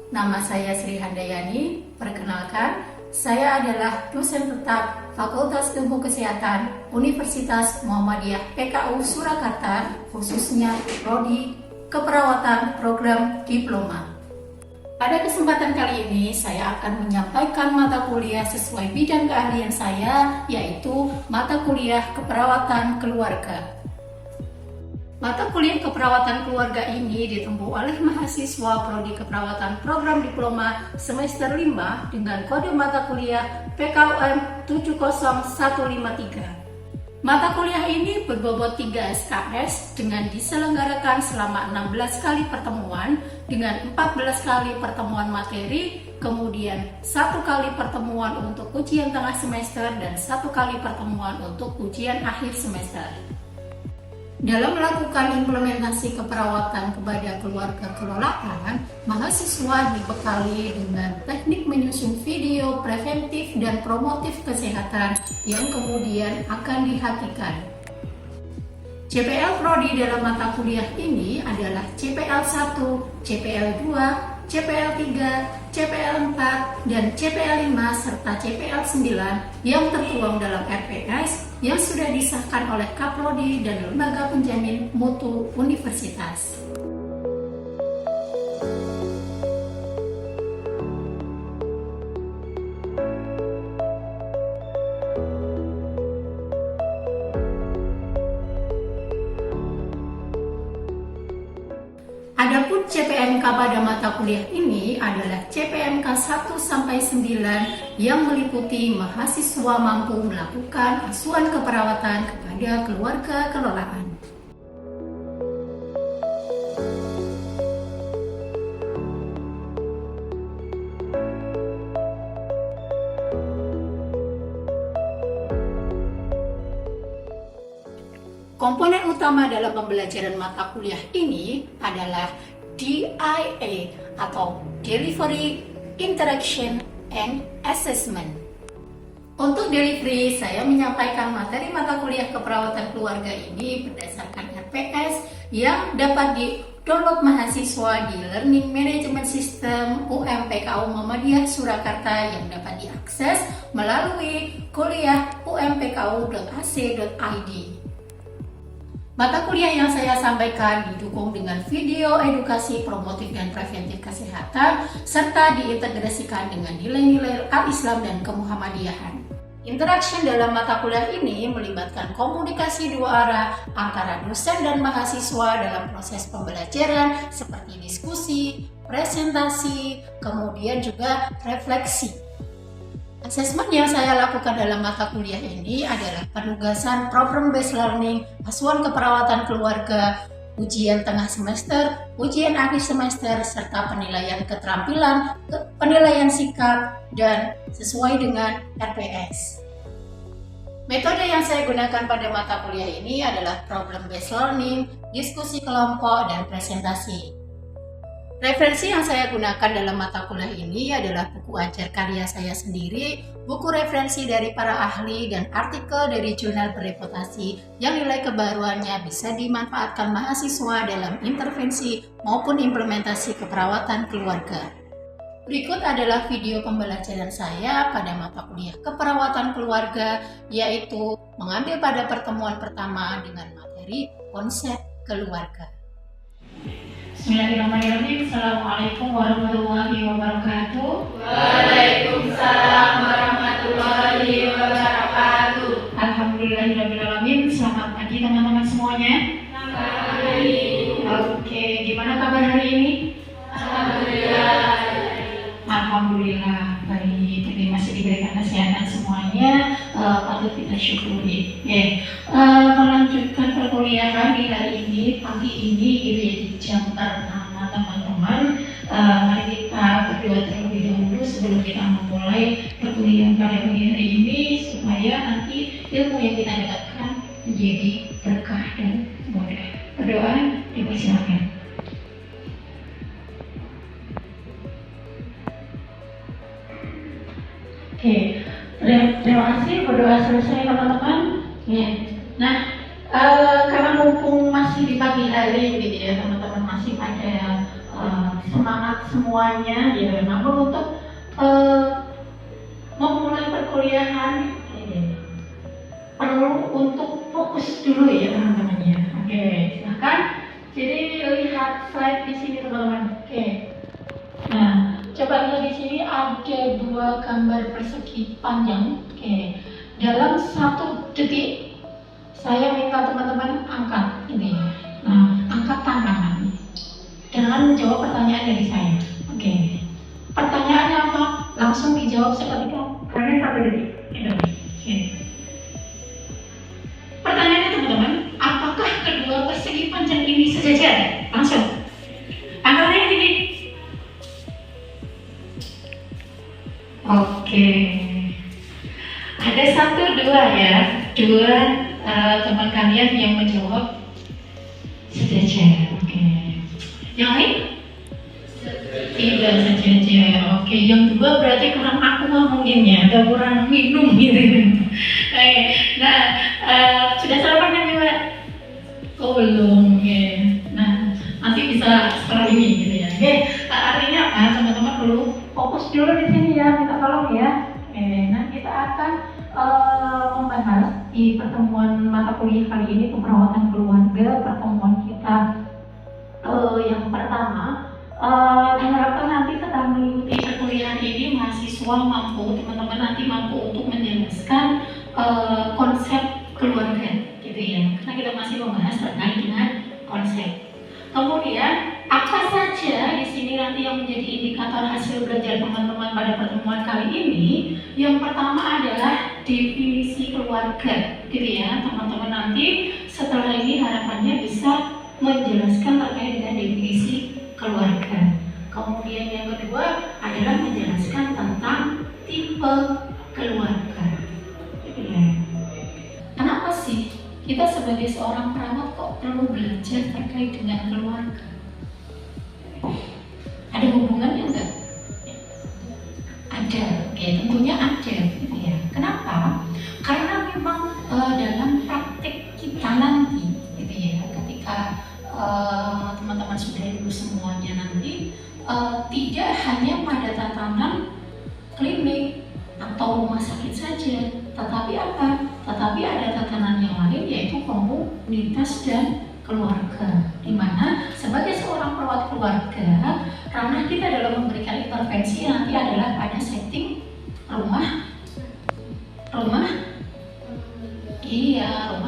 Nama saya Sri Handayani. Perkenalkan, saya adalah dosen tetap Fakultas Ilmu Kesehatan Universitas Muhammadiyah PKU Surakarta, khususnya Prodi Keperawatan Program Diploma. Pada kesempatan kali ini, saya akan menyampaikan mata kuliah sesuai bidang keahlian saya, yaitu mata kuliah Keperawatan Keluarga. Mata kuliah keperawatan keluarga ini ditempuh oleh mahasiswa Prodi Keperawatan Program Diploma semester 5 dengan kode mata kuliah PKUM 70153. Mata kuliah ini berbobot 3 SKS dengan diselenggarakan selama 16 kali pertemuan dengan 14 kali pertemuan materi, kemudian 1 kali pertemuan untuk ujian tengah semester dan 1 kali pertemuan untuk ujian akhir semester. Dalam melakukan implementasi keperawatan kepada keluarga kelolaan, mahasiswa dibekali dengan teknik menyusun video preventif dan promotif kesehatan yang kemudian akan dihakikan. CPL Prodi dalam mata kuliah ini adalah CPL 1, CPL 2, CPL 3, CPL 4, dan CPL 5 serta CPL 9 yang tertuang dalam RPS yang sudah disahkan oleh Kaprodi dan Lembaga Penjamin Mutu Universitas. Adapun CPMK pada mata kuliah ini adalah CPMK 1-9 yang meliputi mahasiswa mampu melakukan asuhan keperawatan kepada keluarga kelolaan. Komponen utama dalam pembelajaran mata kuliah ini adalah DIA atau Delivery, Interaction, and Assessment. Untuk delivery, saya menyampaikan materi mata kuliah keperawatan keluarga ini berdasarkan RPS yang dapat di-download mahasiswa di Learning Management System UMPKU Muhammadiyah Surakarta yang dapat diakses melalui kuliah umpku.ac.id. Mata kuliah yang saya sampaikan didukung dengan video edukasi promotif dan preventif kesehatan serta diintegrasikan dengan nilai-nilai al-Islam dan kemuhammadiyahan. Interaksi dalam mata kuliah ini melibatkan komunikasi dua arah antara dosen dan mahasiswa dalam proses pembelajaran seperti diskusi, presentasi, kemudian juga refleksi. Asesmen yang saya lakukan dalam mata kuliah ini adalah penugasan Problem Based Learning, asuhan keperawatan keluarga, ujian tengah semester, ujian akhir semester, serta penilaian keterampilan, penilaian sikap, dan sesuai dengan RPS. Metode yang saya gunakan pada mata kuliah ini adalah Problem Based Learning, diskusi kelompok, dan presentasi. Referensi yang saya gunakan dalam mata kuliah ini adalah buku ajar karya saya sendiri, buku referensi dari para ahli, dan artikel dari jurnal bereputasi yang nilai kebaruannya bisa dimanfaatkan mahasiswa dalam intervensi maupun implementasi keperawatan keluarga. Berikut adalah video pembelajaran saya pada mata kuliah keperawatan keluarga, yaitu mengambil pada pertemuan pertama dengan materi konsep keluarga. Bismillahirrahmanirrahim. Assalamualaikum warahmatullahi wabarakatuh. Waalaikumsalam warahmatullahi wabarakatuh. Alhamdulillahirrahmanirrahim. Selamat pagi teman-teman semuanya. Selamat pagi. Oke, gimana kabar hari ini? Alhamdulillah. Alhamdulillah baik. Jadi masih diberikan kesehatan semuanya, patut kita syukuri. Melanjutkan perkuliahan di hari ini, pagi ini gitu ya, di jam pertama teman-teman. Mari kita berdoa terlebih dahulu sebelum kita memulai perkuliahan pada pagi hari ini supaya nanti ilmu yang kita dapatkan menjadi berkah dan mudah. Berdoa, dipersilakan. Oke, terima kasih, berdoa selesai teman-teman. Nah, karena mumpung masih di pagi hari gitu ya, teman-teman masih pada semangat semuanya ya. Namun untuk memulai perkuliahan perlu untuk fokus dulu ya teman-teman ya. Oke, silahkan. Jadi lihat slide di sini teman-teman. Oke. Nah, coba lihat di sini ada dua gambar persegi panjang. Oke. Dalam 1 detik saya minta teman-teman angkat ini. Nah, angkat tangan dengan menjawab pertanyaan dari saya. Oke. Pertanyaannya apa? Langsung dijawab seketika. Hanya 1 detik. Oke. Pertanyaannya teman-teman, apakah kedua persegi panjang ini sejajar? Langsung. Angkatnya ini. Oke. Ada 1, 2 ya. 2 teman kalian yang menjawab sejajar. Oke. Yang lain? Tidak sejajar. Oke. Yang 2 berarti kurang aku ngomonginnya, atau kurang minum gitu. Oke. Nah, sudah sarapan kan juga? Oh belum. Oke. Nah, nanti bisa setelah ini gitu ya. Oke. Artinya apa? Teman-teman perlu fokus dulu di sini ya. Minta tolong ya. Oke. Nah, kita akan membahas di pertemuan mata kuliah kali ini keperawatan keluarga. Pertemuan kita yang pertama diharapkan nanti setelah mengikuti perkuliahan ini mahasiswa mampu, teman-teman nanti mampu untuk menjelaskan konsep keluarga gitu ya, karena kita masih membahas terkait dengan konsep. Kemudian apa saja di sini nanti yang menjadi indikator hasil belajar teman-teman pada pertemuan kali ini? Yang pertama adalah definisi keluarga gitu ya, teman-teman nanti setelah ini harapannya bisa menjelaskan terkait dengan definisi keluarga. Kemudian yang kedua adalah menjelaskan tentang tipe keluarga. Kenapa sih kita sebagai seorang perawat kok perlu belajar terkait dengan keluarga? Ada hubungannya enggak? Ada, oke, tentunya ada gitu ya. Kenapa? Karena memang dalam praktik kita nanti gitu ya, ketika teman-teman sudah lulus semuanya nanti tidak hanya pada tatanan klinik atau rumah sakit saja, tetapi apa? Tetapi ada tatanan yang lain, yaitu komunitas dan keluarga, di mana sebagai seorang perawat keluarga, ranah kita dalam memberikan intervensi nanti adalah pada setting rumah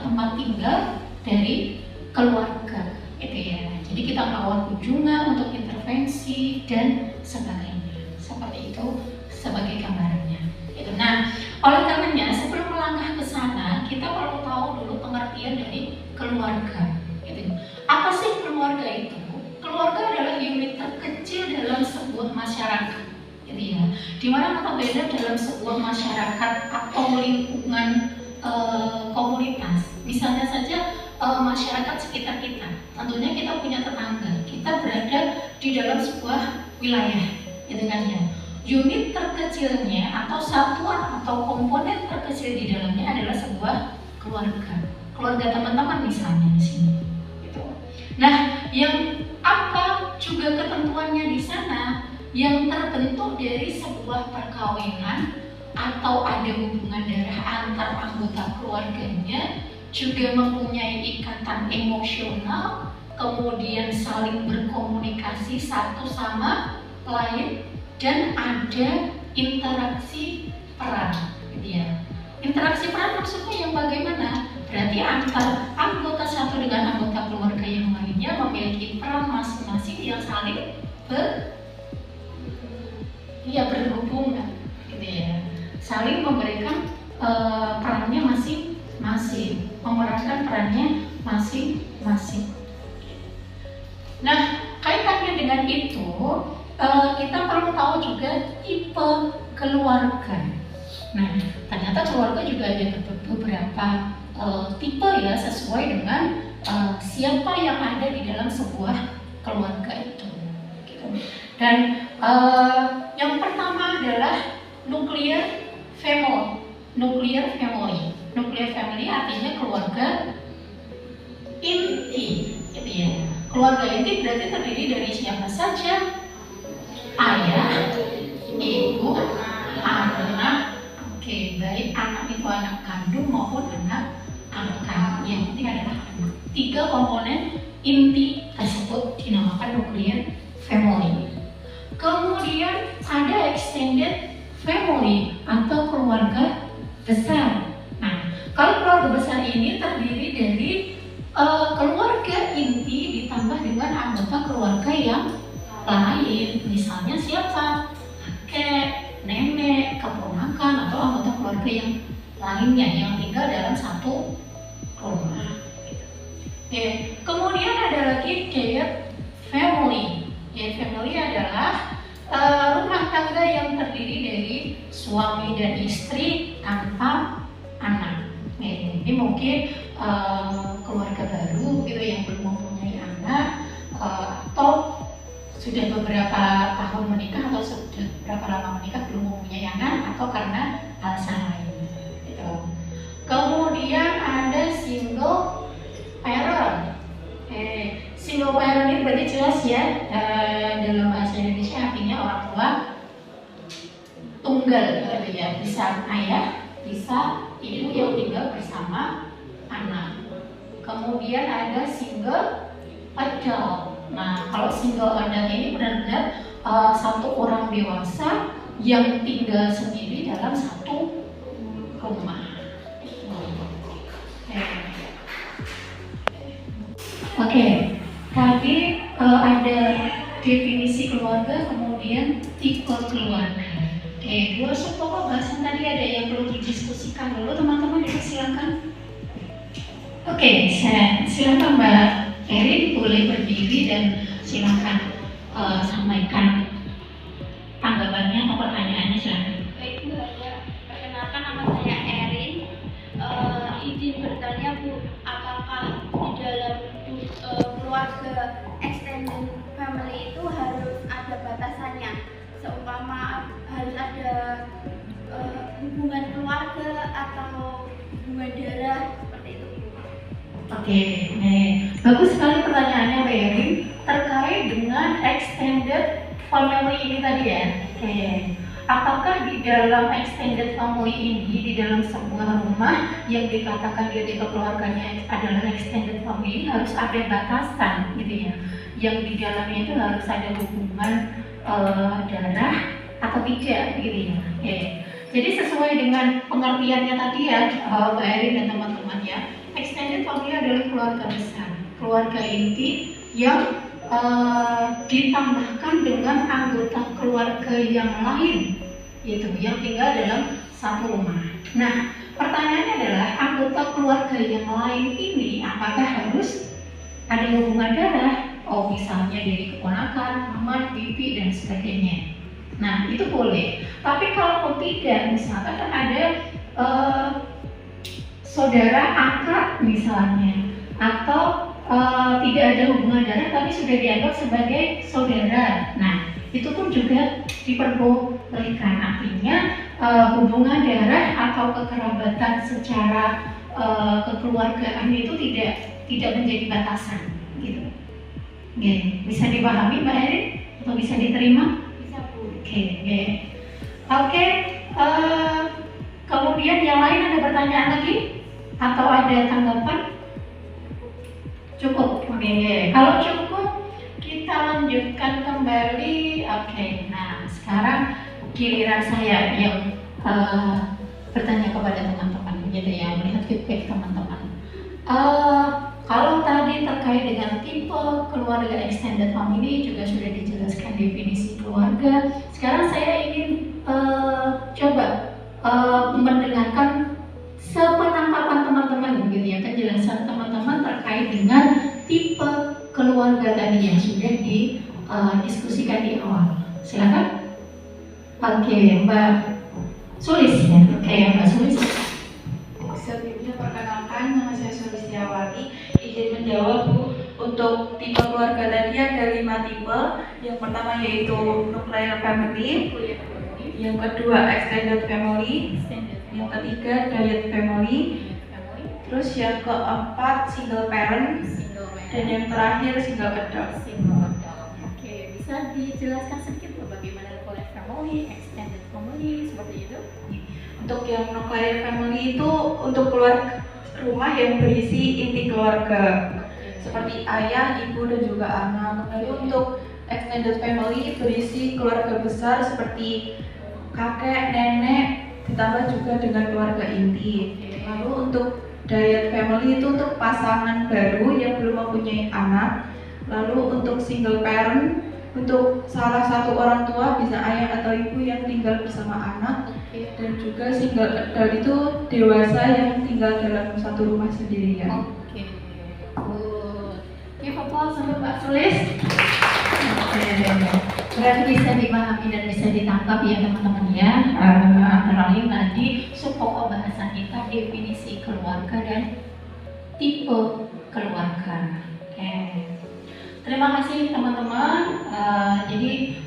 tempat tinggal dari keluarga gitu ya. Jadi kita melakukan kunjungan untuk intervensi dan sebagainya, seperti itu sebagai gambarannya gitu. Nah, oleh karenanya sebelum melangkah ke sana kita perlu tahu dulu pengertian dari keluarga gitu. Apa sih keluarga itu? Keluarga adalah unit terkecil dalam sebuah masyarakat gitu ya, dimana notabene dalam sebuah masyarakat atau lingkungan komunitas, misalnya saja masyarakat sekitar kita, tentunya kita punya tetangga, kita berada di dalam sebuah wilayah gitu kan ya. Unit terkecilnya atau satuan atau komponen terkecil di dalamnya adalah sebuah keluarga teman-teman misalnya di sini gitu. Nah, yang apa juga ketentuannya di sana yang terbentuk dari sebuah perkawinan atau ada hubungan darah antar anggota keluarganya, juga mempunyai ikatan emosional, kemudian saling berkomunikasi satu sama lain, dan ada interaksi peran gitu ya. Interaksi peran maksudnya yang bagaimana? Berarti antar anggota satu dengan anggota keluarga yang lainnya memiliki peran masing-masing yang saling berhubungan gitu ya, saling memberikan perannya masing-masing, memerankan perannya masing-masing. Nah, kaitannya dengan itu kita perlu tahu juga tipe keluarga. Nah, ternyata keluarga juga ada beberapa tipe ya, sesuai dengan siapa yang ada di dalam sebuah keluarga itu gitu. Dan yang pertama adalah nuclear family. Nuclear family artinya keluarga inti gitu ya. Keluarga inti berarti terdiri dari siapa saja? ayah, ibu, anak. Oke, baik anak itu anak kandung maupun anak angkat. Yang penting adalah anak. 3 komponen inti tersebut dinamakan nuclear family. Kemudian ada extended family atau keluarga besar. Nah, kalau keluarga besar ini terdiri dari keluarga inti ditambah dengan anggota keluarga yang lain. Misalnya siapa? Kakek, nenek, keponakan, atau anggota keluarga yang lainnya yang tinggal dalam satu rumah. Oke. Kemudian ada lagi shared family. Shared family adalah rumah tangga yang terdiri dari suami dan istri tanpa anak. Ini mungkin keluarga baru gitu yang belum mempunyai anak, atau sudah beberapa tahun menikah atau sudah berapa lama menikah belum mempunyai anak, atau karena alasan lain gitu. Kemudian ada single parent. Single parent ini berarti jelas ya, dalam bahasa Indonesia artinya orang tua tunggal gitu ya, bisa ayah, bisa ibu yang tinggal bersama anak. Kemudian ada single adult. Nah, kalau single adult ini benar-benar satu orang dewasa yang tinggal sendiri dalam satu rumah. Oke, tadi ada definisi keluarga, kemudian tipe keluarga. Oke, 2 pokok bahasan tadi ada yang perlu didiskusikan dulu, teman-teman, silakan. Oke, silakan Mbak Erin boleh berdiri dan silakan sampaikan tanggapannya atau pertanyaannya, silakan. Baik Bu, perkenalkan nama saya Erin. Izin bertanya Bu, apakah di dalam keluarga extended family itu harus ada batasannya? Seumpama harus ada hubungan keluarga atau hubungan darah seperti itu. Oke, bagus sekali pertanyaannya Mbak Erin terkait dengan extended family ini tadi ya. Oke, apakah di dalam extended family ini, di dalam sebuah rumah yang dikatakan dia tipe keluarganya adalah extended family, harus ada batasan gitu ya, yang di dalamnya itu harus ada hubungan darah atau tidak gitu ya. Oke. Jadi sesuai dengan pengertiannya tadi ya Mbak Erin dan teman-teman ya, extended family adalah keluarga besar, keluarga inti yang ditambahkan dengan anggota keluarga yang lain, yaitu yang tinggal dalam satu rumah. Nah, pertanyaannya adalah anggota keluarga yang lain ini apakah harus ada hubungan darah? Oh, misalnya dari keponakan, mama, bibi, dan sebagainya. Nah, itu boleh. Tapi kalau tidak, misalkan kan ada saudara angkat misalnya, atau tidak ada hubungan darah tapi sudah dianggap sebagai saudara. Nah, itu pun juga diperbolehkan. Artinya hubungan darah atau kekerabatan secara kekeluargaan itu tidak menjadi batasan gitu. Bisa dipahami Mbak Erin atau bisa diterima? Bisa Bu. Oke. Kemudian yang lain ada pertanyaan lagi atau ada tanggapan? Cukup. Kalau cukup kita lanjutkan kembali. Nah sekarang giliran saya yang bertanya kepada teman-teman gitu ya, melihat feedback teman-teman. Kalau tadi terkait dengan tipe keluarga extended family juga sudah dijelaskan definisi keluarga. Sekarang saya ingin coba mendengarkan sepenangkapan teman-teman gitu ya, penjelasan teman-teman terkait dengan tipe keluarga tadi yang sudah didiskusikan di awal. Silakan. Oke, Mbak Sulis ya. Oke, Mbak Sulis. Sebelumnya perkenalkan, nama saya Sulistiawati. Izin menjawab Bu, untuk tipe keluarga tadi ada 5 tipe. Yang pertama yaitu nuclear family, yang kedua extended family, yang ketiga direct family, terus yang keempat single parent, dan yang terakhir single adult. Oke, bisa dijelaskan sedikit bagaimana family, extended family, seperti itu. Untuk yang nuclear family itu untuk keluarga rumah yang berisi inti keluarga seperti ayah, ibu, dan juga anak. Lalu untuk extended family berisi keluarga besar seperti kakek, nenek, ditambah juga dengan keluarga inti. Lalu untuk dyad family itu untuk pasangan baru yang belum mempunyai anak. Lalu untuk single parent, untuk salah satu orang tua bisa ayah atau ibu yang tinggal bersama anak. Dan juga single adult itu dewasa yang tinggal dalam satu rumah sendirian. Oke, good. Give applause untuk Mbak Sulis. Berarti bisa dipahami dan bisa ditangkap ya teman-teman ya. Antara lain tadi pokok bahasan kita definisi keluarga dan tipe keluarga. Oke. Terima kasih teman-teman. Jadi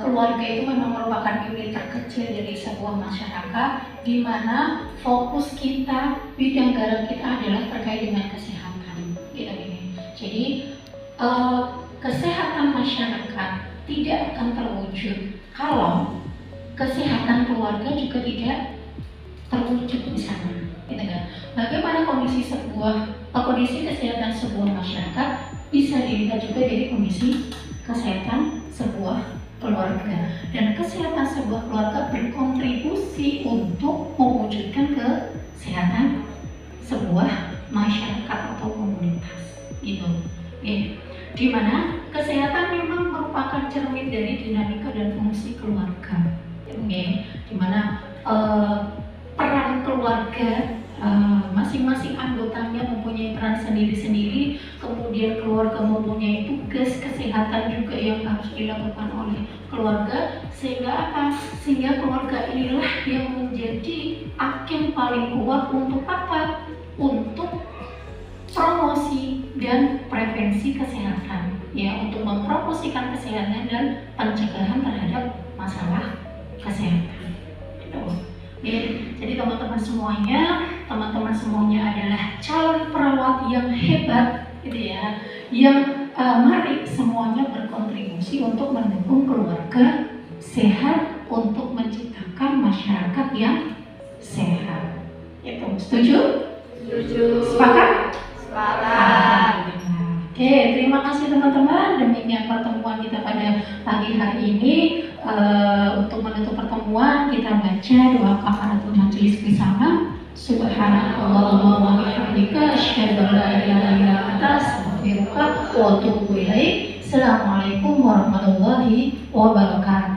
keluarga itu memang merupakan unit terkecil dari sebuah masyarakat, di mana fokus kita, bidang garap kita adalah terkait dengan kesehatan. Gitu ini. Jadi kesehatan masyarakat tidak akan terwujud kalau kesehatan keluarga juga tidak terwujud di sana. Gitu kan? Bagaimana kondisi kesehatan sebuah masyarakat bisa dilihat juga dari kondisi kesehatan sebuah keluarga, dan kesehatan sebuah keluarga berkontribusi untuk mewujudkan kesehatan sebuah masyarakat atau komunitas gitu. Dimana kesehatan memang merupakan cermin dari dinamika dan fungsi keluarga. Dimana peran keluarga masing-masing anggotanya mempunyai peran sendiri-sendiri, kemudian keluarga mempunyai tugas kesehatan juga yang harus dilakukan oleh keluarga, sehingga apa? Sehingga keluarga inilah yang menjadi agen paling kuat untuk apa? Untuk promosi dan prevensi kesehatan, ya, untuk mempromosikan kesehatan dan pencegahan terhadap masalah kesehatan. Jadi teman-teman semuanya adalah calon perawat yang hebat, gitu ya. Yang mari semuanya berkontribusi untuk mendukung keluarga sehat, untuk menciptakan masyarakat yang sehat. Itu setuju? Setuju. Sepakat? Sepakat. Oke, terima kasih teman-teman. Demikian pertemuan kita pada pagi hari ini. Untuk menutup pertemuan, kita baca doa kafaratul majelis bersama. Subhanallah wa bihamdika, asyhadu an la ilaha illa anta, astaghfiruka wa atubu ilaik. Assalamualaikum warahmatullahi wabarakatuh.